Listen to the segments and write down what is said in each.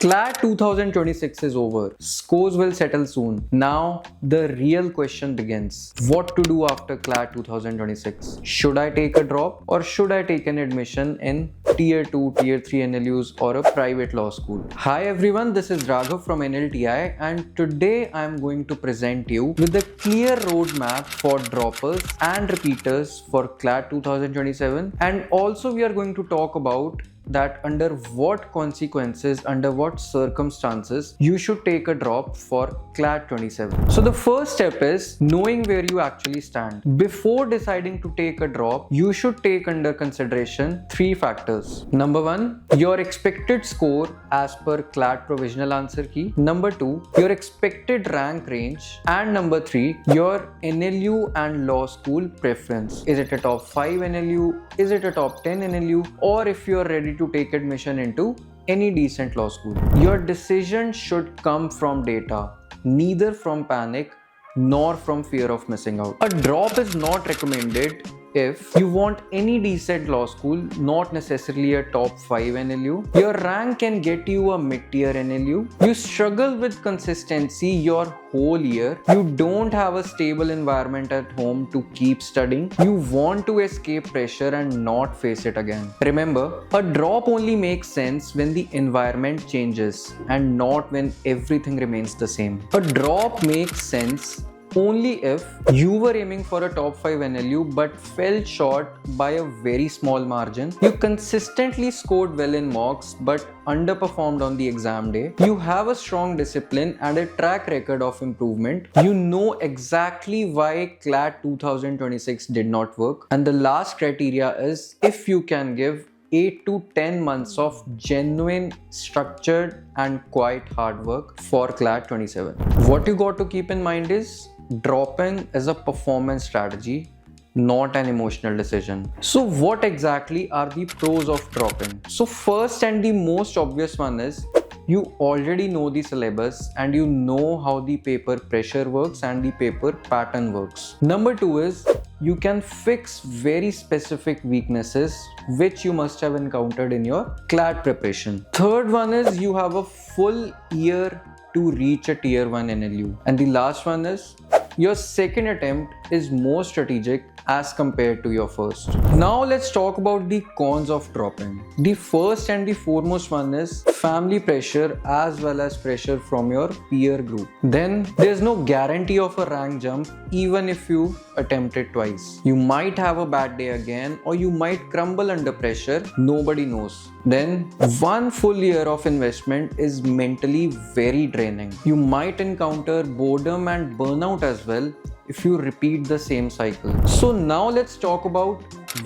CLAT 2026 is over. Scores will settle soon. Now, the real question begins. What to do after CLAT 2026? Should I take a drop or should I take an admission in Tier 2, Tier 3 NLUs or a private law school? Hi everyone, this is Raghav from NLTI and today I am going to present you with a clear roadmap for droppers and repeaters for CLAT 2027, and also we are going to talk about that under what consequences, under what circumstances you should take a drop for CLAT 27. So the first step is knowing where you actually stand. Before deciding to take a drop, you should take under consideration three factors. Number one, your expected score as per CLAT provisional answer key. Number two, your expected rank range. And number three, your NLU and law school preference. Is it a top 5 NLU? Is it a top 10 NLU? Or if you are ready to take admission into any decent law school. Your decision should come from data, neither from panic nor from fear of missing out. A drop is not recommended if you want any decent law school, not necessarily a top 5 NLU. Your rank can get you a mid-tier NLU. You struggle with consistency your whole year. You don't have a stable environment at home to keep studying. You want to escape pressure and not face it again. Remember, a drop only makes sense when the environment changes and not when everything remains the same. A drop makes sense only if you were aiming for a top 5 NLU but fell short by a very small margin. You consistently scored well in mocks but underperformed on the exam day. You have a strong discipline and a track record of improvement. You know exactly why CLAT 2026 did not work. And the last criteria is if you can give 8 to 10 months of genuine, structured and quite hard work for CLAT 27. What you got to keep in mind is dropping is a performance strategy, not an emotional decision. So what exactly are the pros of dropping? So first and the most obvious one is you already know the syllabus and you know how the paper pressure works and the paper pattern works. Number two is you can fix very specific weaknesses which you must have encountered in your CLAT preparation. Third one is you have a full year to reach a tier 1 NLU. And the last one is your second attempt is more strategic as compared to your first. Now let's talk about the cons of dropping. The first and the foremost one is family pressure as well as pressure from your peer group. Then there's no guarantee of a rank jump even if you attempt it twice. You might have a bad day again or you might crumble under pressure. Nobody knows. Then one full year of investment is mentally very draining. You might encounter boredom and burnout as well if you repeat the same cycle. So now let's talk about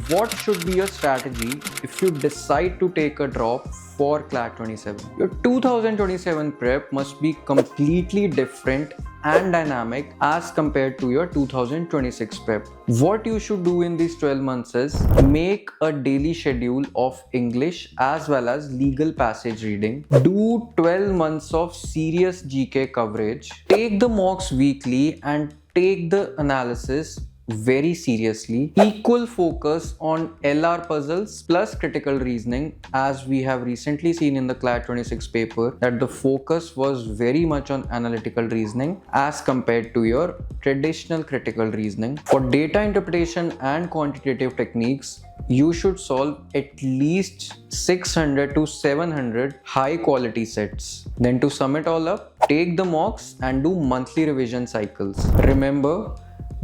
what should be your strategy if you decide to take a drop for CLAT 27. Your 2027 prep must be completely different and dynamic as compared to your 2026 prep. What you should do in these 12 months is make a daily schedule of English as well as legal passage reading. Do 12 months of serious GK coverage. Take the mocks weekly and take the analysis very seriously. Equal focus on LR puzzles plus critical reasoning, as we have recently seen in the CLAT 26 paper that the focus was very much on analytical reasoning as compared to your traditional critical reasoning. For data interpretation and quantitative techniques, you should solve at least 600 to 700 high quality sets. Then to sum it all up, take the mocks and do monthly revision cycles. Remember,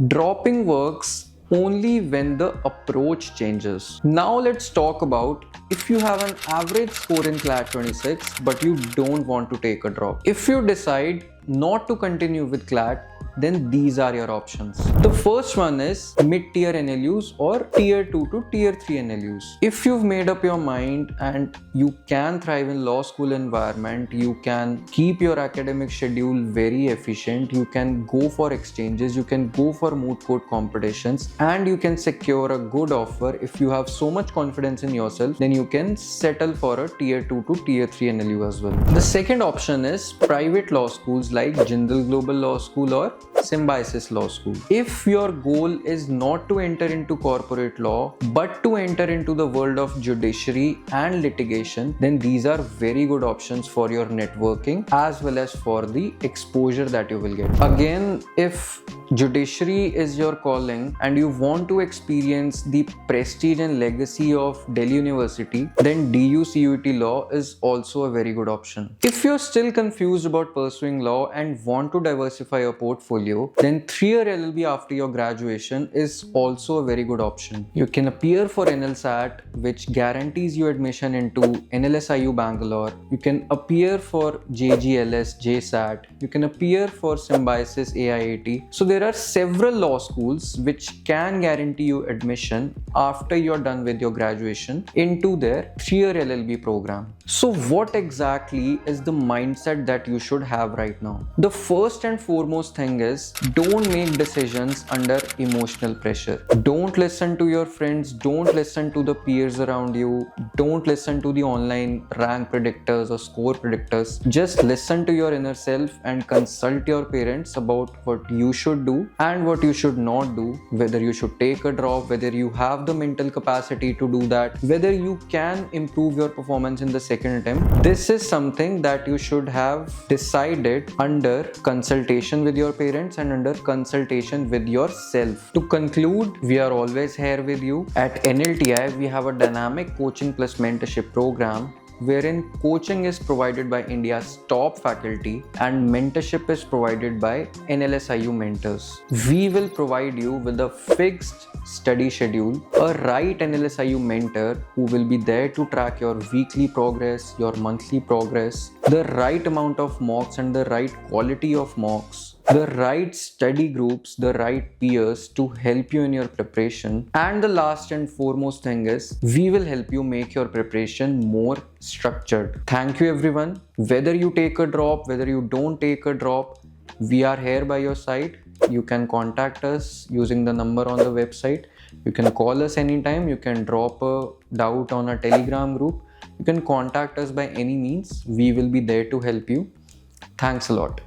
dropping works only when the approach changes. Now let's talk about if you have an average score in CLAT 26 but you don't want to take a drop. If you decide not to continue with CLAT, then these are your options. The first one is mid-tier NLUs or tier 2 to tier 3 NLUs. If you've made up your mind and you can thrive in law school environment, you can keep your academic schedule very efficient, you can go for exchanges, you can go for moot court competitions, and you can secure a good offer. If you have so much confidence in yourself, then you can settle for a tier 2 to tier 3 NLU as well. The second option is private law schools like Jindal Global Law School or Symbiosis Law School. If your goal is not to enter into corporate law but to enter into the world of judiciary and litigation, then these are very good options for your networking as well as for the exposure that you will get. Again, if judiciary is your calling and you want to experience the prestige and legacy of Delhi University, then DU CUT law is also a very good option. If you're still confused about pursuing law and want to diversify your portfolio, then 3-year LLB after your graduation is also a very good option. You can appear for NLSAT, which guarantees you admission into NLSIU Bangalore. You can appear for JGLS, JSAT. You can appear for Symbiosis AIAT. So there are several law schools which can guarantee you admission after you're done with your graduation into their 3-year LLB program. So what exactly is the mindset that you should have right now? The first and foremost thing is, don't make decisions under emotional pressure. Don't listen to your friends, don't listen to the peers around you, don't listen to the online rank predictors or score predictors. Just listen to your inner self and consult your parents about what you should do and what you should not do, whether you should take a drop, whether you have the mental capacity to do that, whether you can improve your performance in the second attempt. This is something that you should have decided under consultation with your parents and under consultation with yourself. To conclude, we are always here with you. At NLTI, we have a dynamic coaching plus mentorship program wherein coaching is provided by India's top faculty and mentorship is provided by NLSIU mentors. We will provide you with a fixed study schedule, a right NLSIU mentor who will be there to track your weekly progress, your monthly progress, the right amount of mocks and the right quality of mocks, the right study groups, the right peers to help you in your preparation. And the last and foremost thing is, we will help you make your preparation more structured. Thank you everyone. Whether you take a drop, whether you don't take a drop, we are here by your side. You can contact us using the number on the website. You can call us anytime. You can drop a doubt on a Telegram group. You can contact us by any means. We will be there to help you. Thanks a lot.